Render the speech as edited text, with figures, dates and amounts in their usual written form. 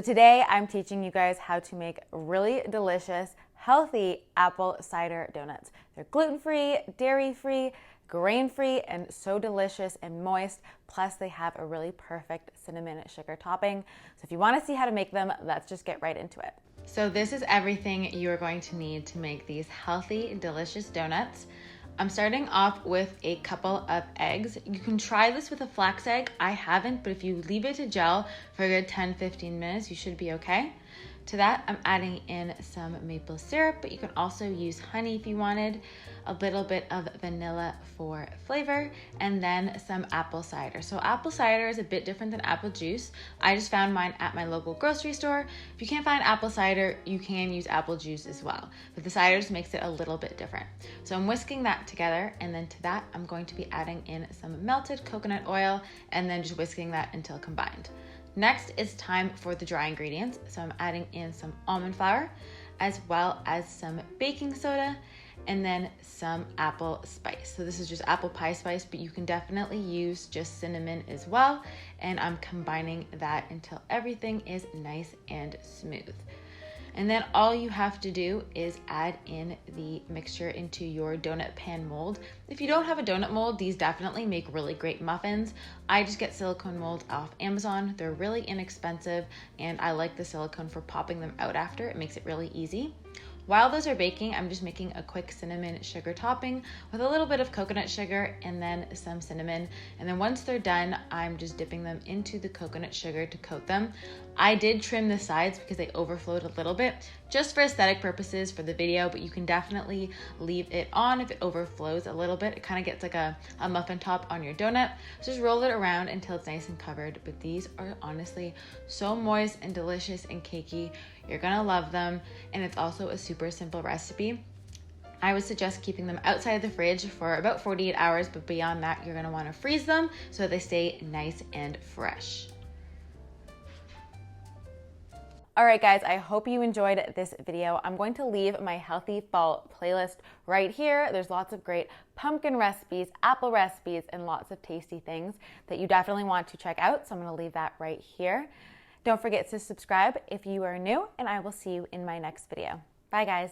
So today I'm teaching you guys how to make really delicious, healthy apple cider donuts. They're gluten-free, dairy-free, grain-free, and so delicious and moist. Plus they have a really perfect cinnamon sugar topping. So if you want to see how to make them, let's just get right into it. So this is everything you're going to need to make these healthy, delicious donuts. I'm starting off with a couple of eggs. You can try this with a flax egg. I haven't, but if you leave it to gel for a good 10-15 minutes, you should be okay. To that, I'm adding in some maple syrup, but you can also use honey if you wanted, a little bit of vanilla for flavor, and then some apple cider. So apple cider is a bit different than apple juice. I just found mine at my local grocery store. If you can't find apple cider, you can use apple juice as well, but the cider just makes it a little bit different. So I'm whisking that together, and then to that, I'm going to be adding in some melted coconut oil, and then just whisking that until combined. Next, it's time for the dry ingredients. So I'm adding in some almond flour, as well as some baking soda, and then some apple spice. So this is just apple pie spice, but you can definitely use just cinnamon as well. And I'm combining that until everything is nice and smooth. And then all you have to do is add in the mixture into your donut pan mold. If you don't have a donut mold, these definitely make really great muffins. I just get silicone molds off Amazon. They're really inexpensive, and I like the silicone for popping them out after. It makes it really easy. While those are baking, I'm just making a quick cinnamon sugar topping with a little bit of coconut sugar and then some cinnamon. And then once they're done, I'm just dipping them into the coconut sugar to coat them. I did trim the sides because they overflowed a little bit, just for aesthetic purposes for the video, but you can definitely leave it on if it overflows a little bit. It kind of gets like a muffin top on your donut. So just roll it around until it's nice and covered. But these are honestly so moist and delicious and cakey. You're gonna love them, and it's also a super simple recipe. I would suggest keeping them outside of the fridge for about 48 hours, but beyond that, you're gonna wanna freeze them so they stay nice and fresh. All right, guys, I hope you enjoyed this video. I'm going to leave my Healthy Fall playlist right here. There's lots of great pumpkin recipes, apple recipes, and lots of tasty things that you definitely want to check out. So I'm gonna leave that right here. Don't forget to subscribe if you are new, and I will see you in my next video. Bye, guys.